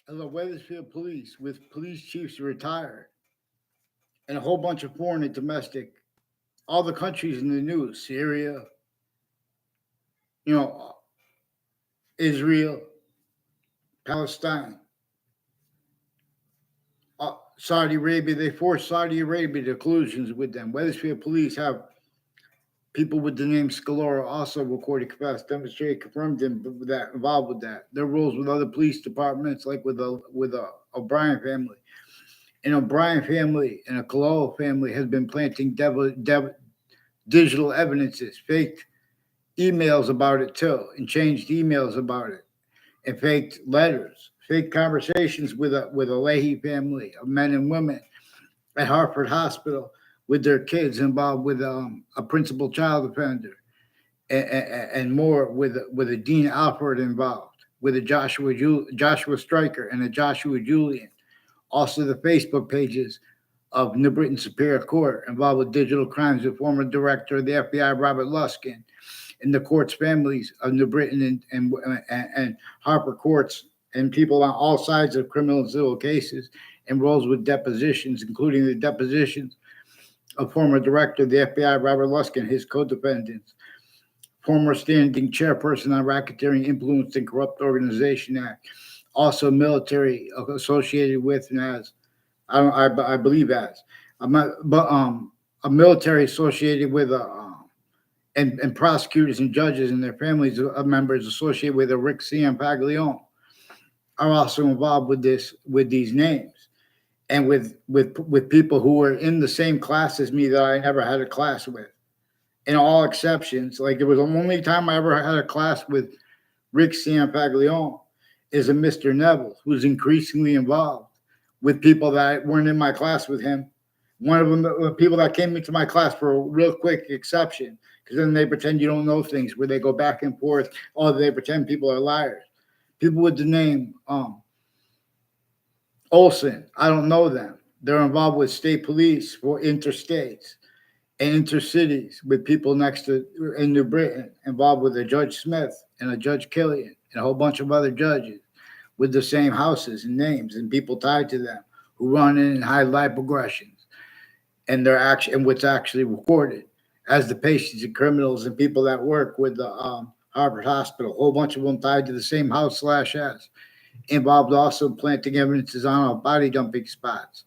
of the Wethersfield police, with police chiefs retired, and a whole bunch of foreign and domestic, all the countries in the news, Syria, you know, Israel, Palestine, Saudi Arabia. They forced Saudi Arabia to collusions with them. Wethersfield police have people with the name Scalora also recorded, confessed, demonstrated, confirmed them that involved with that. Their roles with other police departments, like with the O'Brien family. An O'Brien family and a Cololo family has been planting digital evidences, faked emails about it too, and changed emails about it, and faked letters, fake conversations with a Leahy family of men and women at Hartford Hospital with their kids involved with a principal child offender, and more with a Dean Alford involved, with a Joshua Stryker and a Joshua Julian. Also, the Facebook pages of New Britain Superior Court involved with digital crimes with former director of the FBI Robert Luskin, and the court's families of New Britain and Harper courts, and people on all sides of criminal and civil cases, and roles with depositions, including the depositions of former director of the FBI Robert Luskin, his co-defendants, former standing chairperson on Racketeering Influenced and Corrupt Organization Act, also military associated with and as I believe as I'm not, but a military associated with and prosecutors and judges and their families of members associated with a Rick Paglione are also involved with these names, and with people who were in the same class as me that I never had a class with. In all exceptions, like there was the only time I ever had a class with Rick Paglione is a Mr. Neville, who's increasingly involved with people that weren't in my class with him. One of them, the people that came into my class for a real quick exception, because then they pretend you don't know things, where they go back and forth, or they pretend people are liars. People with the name Olson, I don't know them. They're involved with state police for interstates and intercities, with people next to in New Britain, involved with a Judge Smith and a Judge Killian and a whole bunch of other judges with the same houses and names and people tied to them who run in and hide life progressions and their action and what's actually recorded as the patients and criminals and people that work with the Harvard Hospital, a whole bunch of them tied to the same house slash S, involved also planting evidences on body dumping spots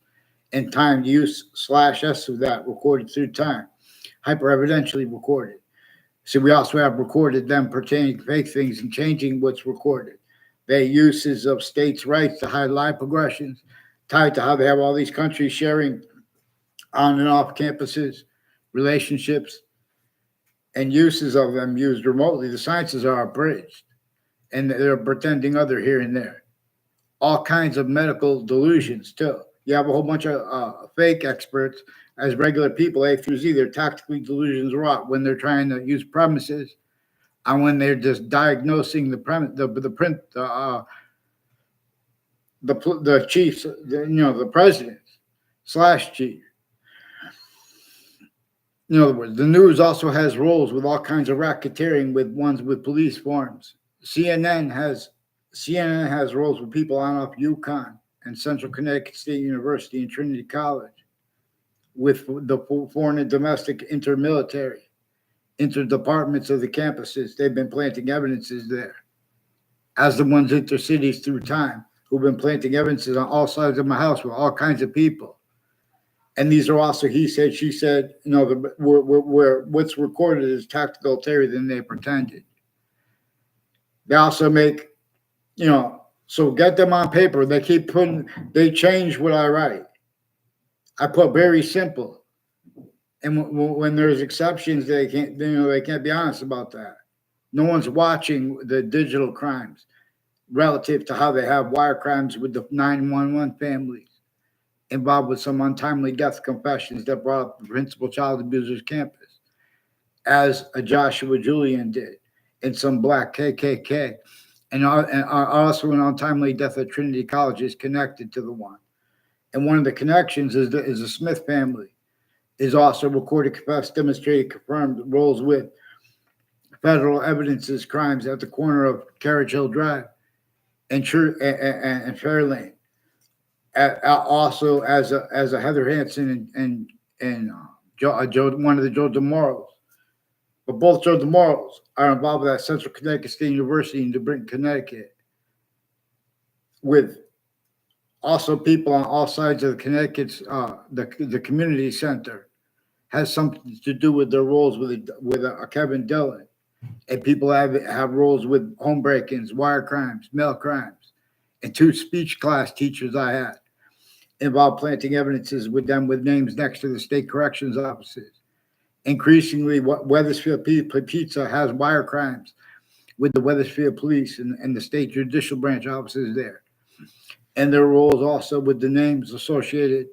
and time use slash S of that recorded through time, hyper evidentially recorded. So we also have recorded them pertaining to fake things and changing what's recorded. Their uses of states' rights to hide life progressions, tied to how they have all these countries sharing on and off campuses, relationships, and uses of them used remotely. The sciences are abridged, and they're pretending other here and there. All kinds of medical delusions, too. You have a whole bunch of fake experts as regular people, A through Z. They're tactically delusions wrought when they're trying to use premises and when they're just diagnosing the chiefs, the president slash chief. In other words, the news also has roles with all kinds of racketeering with ones with police forms. CNN has CNN has roles with people on off UConn and Central Connecticut State University and Trinity College, with the foreign and domestic intermilitary interdepartments of the campuses. They've been planting evidences there, as the ones intercities through time, who've been planting evidences on all sides of my house with all kinds of people. And these are also he said, she said, where what's recorded is tactical terror than they pretended. They also make, so get them on paper. They change what I write. I put very simple. And when there's exceptions, they can't be honest about that. No one's watching the digital crimes relative to how they have wire crimes with the 911 families involved with some untimely death confessions that brought up the principal child abuser's campus, as a Joshua Julian did, and some black KKK, and also an untimely death at Trinity College is connected to the one. And one of the connections is the Smith family is also recorded, confessed, demonstrated, confirmed roles with federal evidences crimes at the corner of Carriage Hill Drive and Fairlane. Also as a Heather Hansen and Joe, one of the Joe DeMorals. But both Joe DeMorals are involved with that Central Connecticut State University in New Britain, Connecticut, with also people on all sides of the Connecticut's the community center has something to do with their roles with Kevin Dillon, and people have roles with home break-ins, wire crimes, mail crimes, and two speech class teachers I had involved planting evidences with them with names next to the state corrections offices. Increasingly, what Wethersfield Pizza has wire crimes with the Wethersfield Police and the state judicial branch offices there, and their roles also with the names associated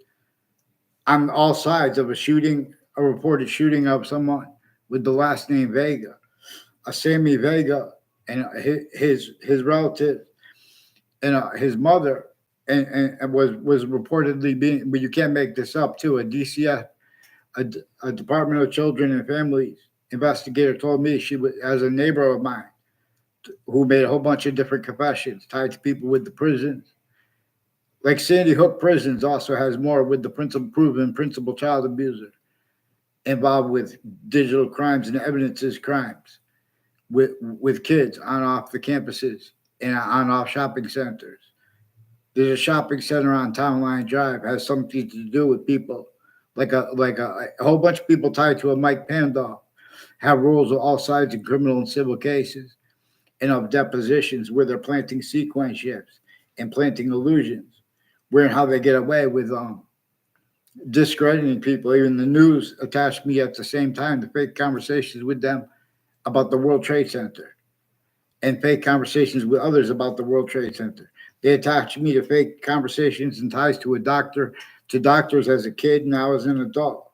on all sides of a reported shooting of someone with the last name Vega, a Sammy Vega, and his relative and his mother, and was reportedly being, but you can't make this up too. A DCF, a Department of Children and Families investigator told me she was as a neighbor of mine who made a whole bunch of different confessions tied to people with the prisons. Like Sandy Hook Prisons also has more with the proven principal child abuser involved with digital crimes and evidences crimes with kids on off the campuses and on off shopping centers. There's a shopping center on Town Line Drive has something to do with people like a whole bunch of people tied to a Mike Pandolf have roles of all sides in criminal and civil cases and of depositions where they're planting sequence shifts and planting illusions, where and how they get away with discrediting people. Even the news attached me at the same time to fake conversations with them about the World Trade Center and fake conversations with others about the World Trade Center. They attached me to fake conversations and ties to doctors as a kid, now as an adult.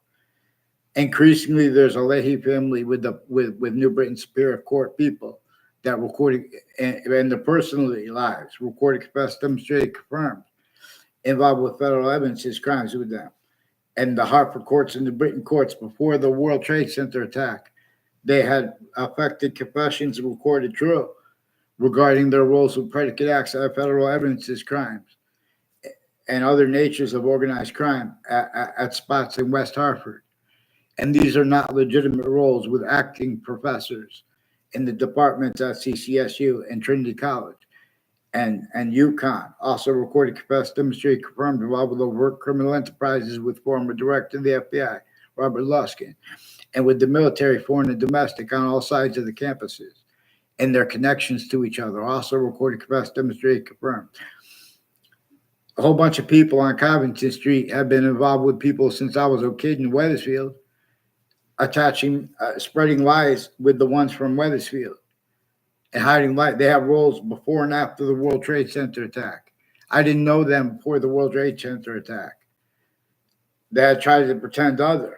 Increasingly, there's a Leahy family with New Britain Superior Court people that recorded and their personal lives, recorded, confessed, demonstrated, confirmed, involved with federal evidence, his crimes with them. And the Hartford courts and the Britain courts before the World Trade Center attack, they had affected confessions and recorded true regarding their roles with predicate acts of federal evidences crimes and other natures of organized crime at spots in West Hartford. And these are not legitimate roles with acting professors in the departments at CCSU and Trinity College and UConn. Also recorded, confessed, demonstrated, confirmed involved with overt criminal enterprises with former director of the FBI, Robert Luskin, and with the military, foreign and domestic on all sides of the campuses and their connections to each other. Also recorded, confessed, demonstrated, confirmed. A whole bunch of people on Covington Street have been involved with people since I was a kid in Wethersfield, spreading lies with the ones from Wethersfield and hiding lies. They have roles before and after the World Trade Center attack. I didn't know them before the World Trade Center attack. They had tried to pretend other.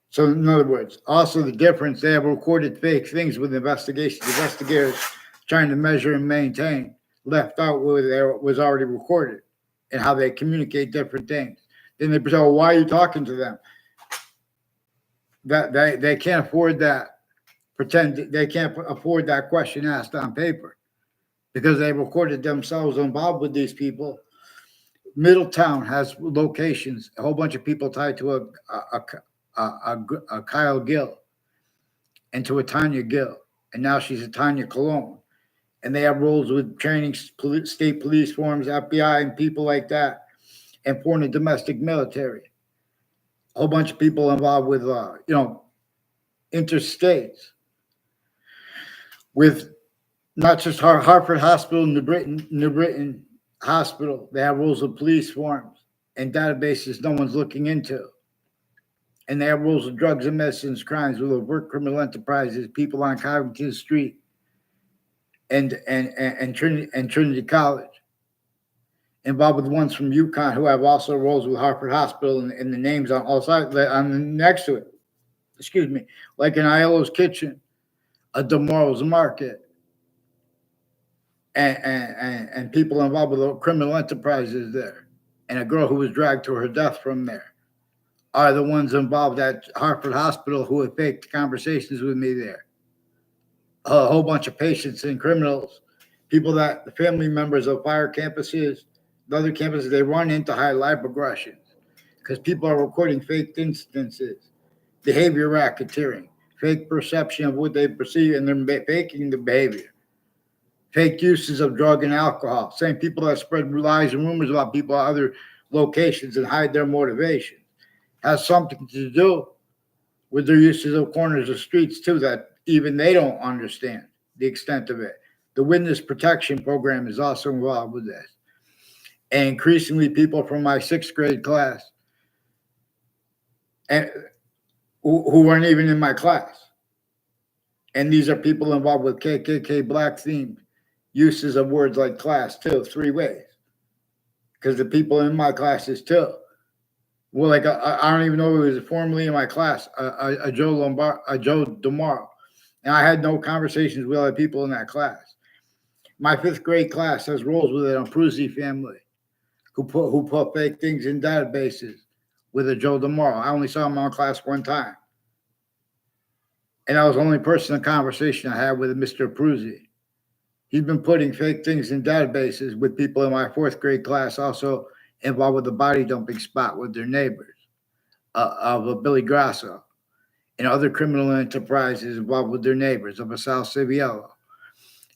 So in other words, also the difference, they have recorded fake things with investigations. Investigators trying to measure and maintain left out where there was already recorded and how they communicate different things. Then they say, well, why are you talking to them? That they can't afford that. Pretend they can't afford that question asked on paper because they recorded themselves involved with these people. Middletown has locations, a whole bunch of people tied to a Kyle Gill and to a Tanya Gill, and now she's a Tanya Cologne, and they have roles with training state police forms, FBI, and people like that, and foreign and domestic military. A whole bunch of people involved with interstates, with not just Hartford Hospital, New Britain Hospital. They have rules of police forms and databases no one's looking into. And they have rules of drugs and medicines crimes with overt criminal enterprises, people on Covington Street and Trinity College. Involved with ones from UConn who have also roles with Hartford Hospital and the names on all sides on the next to it. Excuse me, like an Aiello's Kitchen, a DeMoral's Market, and people involved with criminal enterprises there, and a girl who was dragged to her death from there are the ones involved at Hartford Hospital who have faked conversations with me there. A whole bunch of patients and criminals, people that the family members of fire campuses, the other campuses, they run into high life progressions because people are recording fake instances, behavior racketeering, fake perception of what they perceive, and they're faking the behavior. Fake uses of drug and alcohol, same people that spread lies and rumors about people at other locations and hide their motivation, has something to do with their uses of corners of streets too that even they don't understand the extent of it. The witness protection program is also involved with this. And increasingly people from my sixth grade class and who weren't even in my class. And these are people involved with KKK black themed uses of words like class too, three ways. Because the people in my classes too. Well, like I don't even know who was formerly in my class, a Joe DeMauro, and I had no conversations with other people in that class. My fifth grade class has roles with an Abruzzi family, who put fake things in databases with a Joe DeMauro. I only saw him in class one time, and I was the only person in conversation I had with Mr. Abruzzi. He's been putting fake things in databases with people in my fourth grade class, also involved with the body dumping spot with their neighbors of Billy Grasso and other criminal enterprises involved with their neighbors of a South Civiello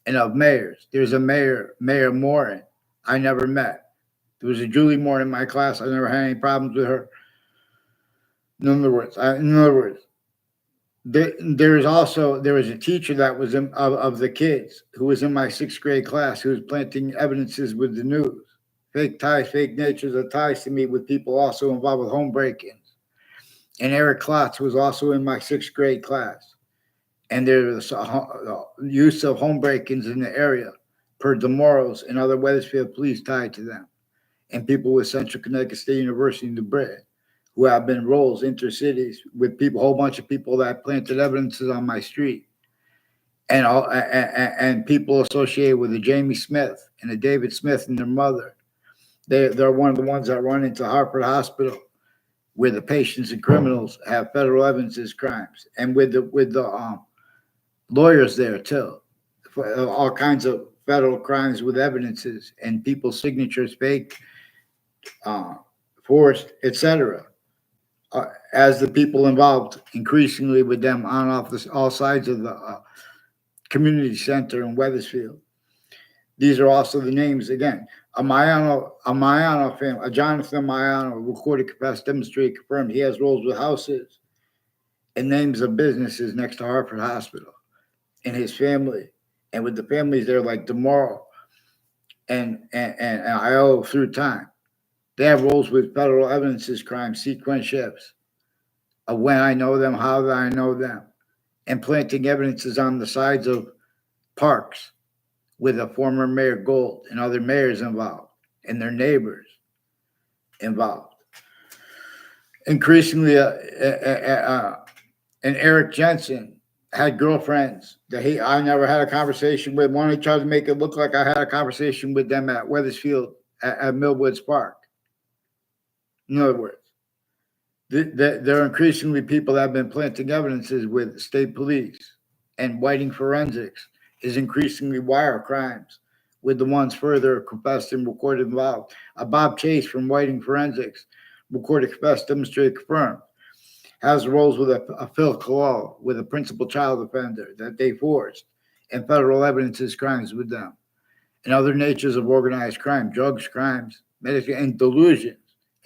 and of mayors. There's a Mayor Morin I never met. There was a Julie Morin in my class. I never had any problems with her. In other words, there was a teacher that was of the kids who was in my sixth grade class who was planting evidences with the news. Fake ties, fake natures of ties to me with people also involved with home break-ins. And Eric Klotz was also in my sixth grade class. And there was use of home break-ins in the area per DeMauro's and other Wethersfield police tied to them. And people with Central Connecticut State University in the Britain who have been roles intercities with people, a whole bunch of people that planted evidences on my street. And people associated with the Jamie Smith and the David Smith and their mother. They're one of the ones that run into Hartford Hospital, where the patients and criminals have federal evidence as crimes, and with the lawyers there too, for all kinds of federal crimes with evidences and people's signatures fake, forced, etc. As the people involved increasingly with them on off all sides of the community center in Wethersfield. These are also the names again. A Maiano family, a Jonathan Maiano, recorded, confessed, demonstrated, confirmed he has roles with houses and names of businesses next to Hartford Hospital and his family, and with the families there like DeMauro and IO through time. They have roles with federal evidences crime sequence shifts of when I know them, how I know them, and planting evidences on the sides of parks with a former Mayor Gold and other mayors involved and their neighbors involved. Increasingly, and Eric Jensen had girlfriends that I never had a conversation with. One, he tried to make it look like I had a conversation with them at Wethersfield at Millwoods Park. In other words, there are increasingly people that have been planting evidences with state police, and Whiting Forensics is increasingly wire crimes with the ones further confessed and recorded involved. Bob Chase from Whiting Forensics, recorded, confessed, demonstrated, confirmed, has roles with a Phil Colal, with a principal child offender that they forced, and federal evidences crimes with them, and other natures of organized crime, drugs, crimes, medical, and delusions,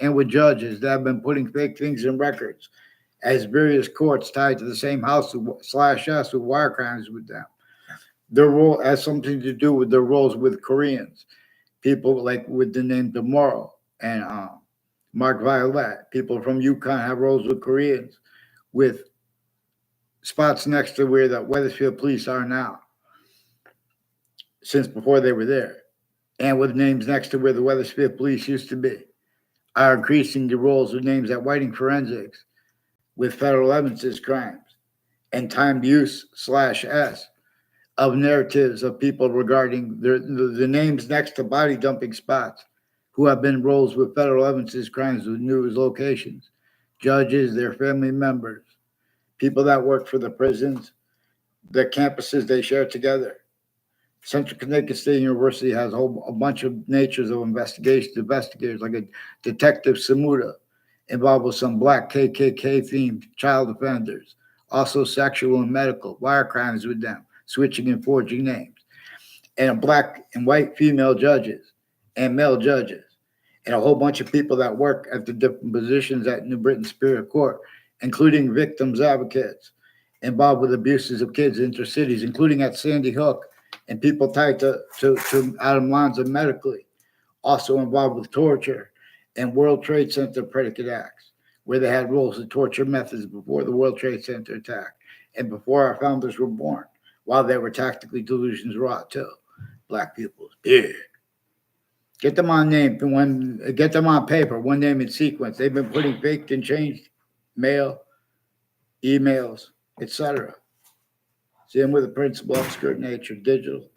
and with judges that have been putting fake things in records as various courts tied to the same house /S with wire crimes with them. Their role has something to do with their roles with Koreans, people like with the name DeMauro and Mark Violet. People from Yukon have roles with Koreans, with spots next to where the Wethersfield police are now, since before they were there, and with names next to where the Wethersfield police used to be, are increasing the roles with names at Whiting Forensics with federal evidences crimes and timed use /S of narratives of people regarding the names next to body dumping spots who have been roles with federal evidences crimes with news locations, judges, their family members, people that work for the prisons, the campuses they share together, Central Connecticut State University has a bunch of natures of investigators like a Detective Samuda, involved with some black KKK themed child offenders, also sexual and medical, wire crimes with them, switching and forging names, and a black and white female judges and male judges, and a whole bunch of people that work at the different positions at New Britain Superior Court, including victims advocates involved with abuses of kids in intercities, including at Sandy Hook, and people tied to Adam Lanza medically, also involved with torture and World Trade Center predicate acts, where they had rules of torture methods before the World Trade Center attack and before our founders were born, while they were tactically delusions wrought too. Black people, yeah. Get them on name, get them on paper, one name in sequence. They've been putting faked and changed mail, emails, etc. Same with the principal obscure nature, digital.